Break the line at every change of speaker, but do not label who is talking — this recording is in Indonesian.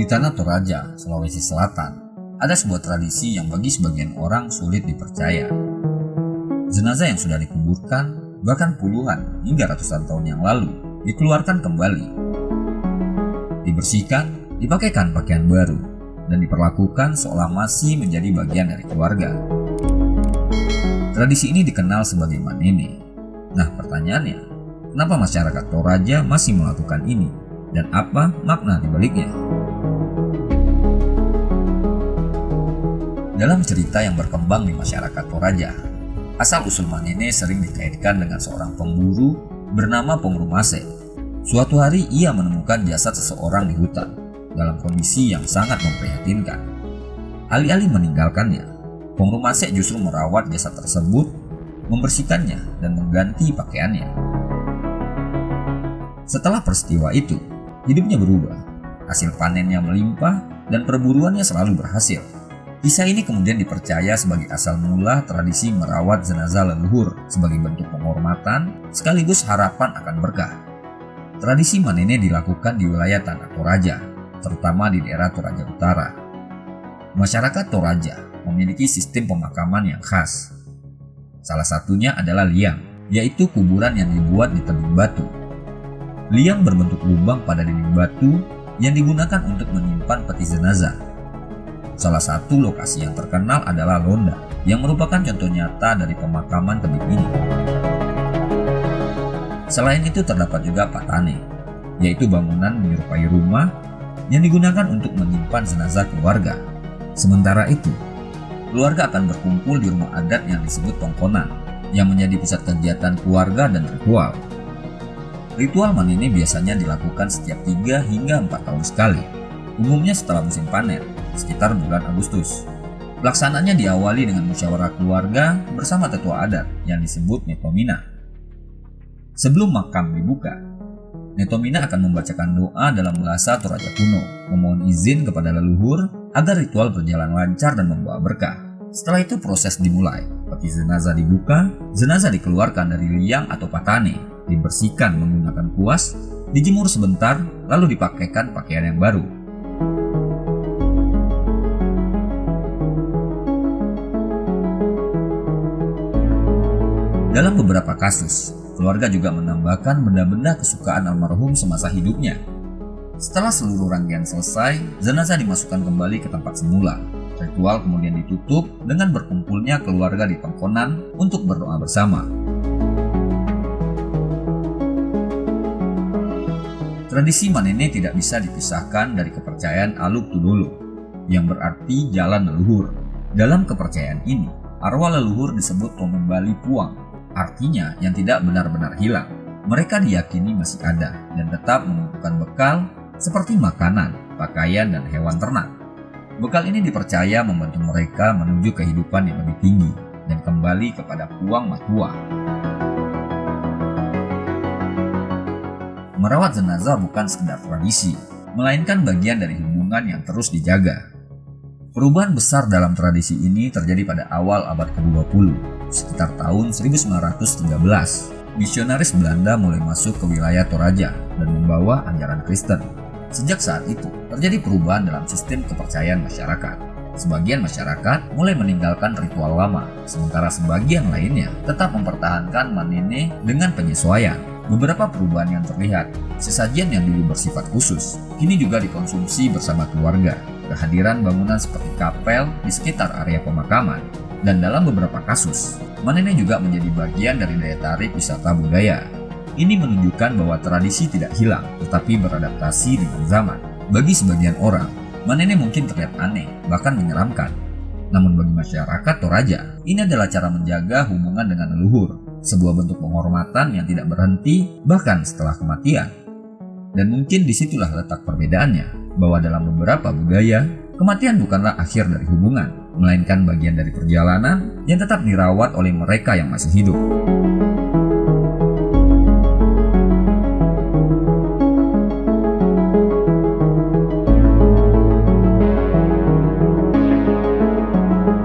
Di Tanah Toraja, Sulawesi Selatan, ada sebuah tradisi yang bagi sebagian orang sulit dipercaya. Jenazah yang sudah dikuburkan, bahkan puluhan hingga ratusan tahun yang lalu, dikeluarkan kembali. Dibersihkan, dipakaikan pakaian baru, dan diperlakukan seolah masih menjadi bagian dari keluarga. Tradisi ini dikenal sebagai manene. Nah, pertanyaannya, kenapa masyarakat Toraja masih melakukan ini? Dan apa makna dibaliknya? Dalam cerita yang berkembang di masyarakat Toraja, asal-usul manene sering dikaitkan dengan seorang pemburu bernama Pongrumase. Suatu hari ia menemukan jasad seseorang di hutan dalam kondisi yang sangat memprihatinkan. Alih-alih meninggalkannya, Pongrumase justru merawat jasad tersebut, membersihkannya dan mengganti pakaiannya. Setelah peristiwa itu, hidupnya berubah. Hasil panennya melimpah dan perburuannya selalu berhasil. Kisah ini kemudian dipercaya sebagai asal mula tradisi merawat jenazah leluhur sebagai bentuk penghormatan sekaligus harapan akan berkah. Tradisi manene dilakukan di wilayah Tanah Toraja, terutama di daerah Toraja Utara. Masyarakat Toraja memiliki sistem pemakaman yang khas. Salah satunya adalah liang, yaitu kuburan yang dibuat di tebing batu. Liang berbentuk lubang pada dinding batu yang digunakan untuk menyimpan peti jenazah. Salah satu lokasi yang terkenal adalah Londa, yang merupakan contoh nyata dari pemakaman tebing ini. Selain itu terdapat juga patane, yaitu bangunan menyerupai rumah yang digunakan untuk menyimpan jenazah keluarga. Sementara itu, keluarga akan berkumpul di rumah adat yang disebut tongkonan, yang menjadi pusat kegiatan keluarga dan ritual. Ritual manene biasanya dilakukan setiap 3 hingga 4 tahun sekali, umumnya setelah musim panen, sekitar bulan Agustus. Pelaksanaannya diawali dengan musyawarah keluarga bersama tetua adat yang disebut Netomina. Sebelum makam dibuka, Netomina akan membacakan doa dalam bahasa Toraja kuno, memohon izin kepada leluhur agar ritual berjalan lancar dan membawa berkah. Setelah itu proses dimulai, peti jenazah dibuka, jenazah dikeluarkan dari liang atau patane, dibersihkan menggunakan kuas, dijemur sebentar, lalu dipakaikan pakaian yang baru. Dalam beberapa kasus, keluarga juga menambahkan benda-benda kesukaan almarhum semasa hidupnya. Setelah seluruh rangkaian selesai, jenazah dimasukkan kembali ke tempat semula. Ritual kemudian ditutup dengan berkumpulnya keluarga di tongkonan untuk berdoa bersama. Tradisi manene tidak bisa dipisahkan dari kepercayaan Aluk Tudolo, yang berarti jalan leluhur. Dalam kepercayaan ini, arwah leluhur disebut Tonumbali Puang, artinya yang tidak benar-benar hilang. Mereka diyakini masih ada dan tetap membutuhkan bekal seperti makanan, pakaian, dan hewan ternak. Bekal ini dipercaya membantu mereka menuju kehidupan yang lebih tinggi dan kembali kepada Puang Matua. Merawat jenazah bukan sekedar tradisi, melainkan bagian dari hubungan yang terus dijaga. Perubahan besar dalam tradisi ini terjadi pada awal abad ke-20, sekitar tahun 1913. Misionaris Belanda mulai masuk ke wilayah Toraja dan membawa ajaran Kristen. Sejak saat itu, terjadi perubahan dalam sistem kepercayaan masyarakat. Sebagian masyarakat mulai meninggalkan ritual lama, sementara sebagian lainnya tetap mempertahankan manene dengan penyesuaian. Beberapa perubahan yang terlihat, sesajian yang dulu bersifat khusus, kini juga dikonsumsi bersama keluarga. Kehadiran bangunan seperti kapel di sekitar area pemakaman, dan dalam beberapa kasus, manene juga menjadi bagian dari daya tarik wisata budaya. Ini menunjukkan bahwa tradisi tidak hilang, tetapi beradaptasi dengan zaman. Bagi sebagian orang, manene mungkin terlihat aneh, bahkan menyeramkan. Namun bagi masyarakat Toraja, ini adalah cara menjaga hubungan dengan leluhur, sebuah bentuk penghormatan yang tidak berhenti bahkan setelah kematian. Dan mungkin disitulah letak perbedaannya, bahwa dalam beberapa budaya, kematian bukanlah akhir dari hubungan, melainkan bagian dari perjalanan yang tetap dirawat oleh mereka yang masih hidup.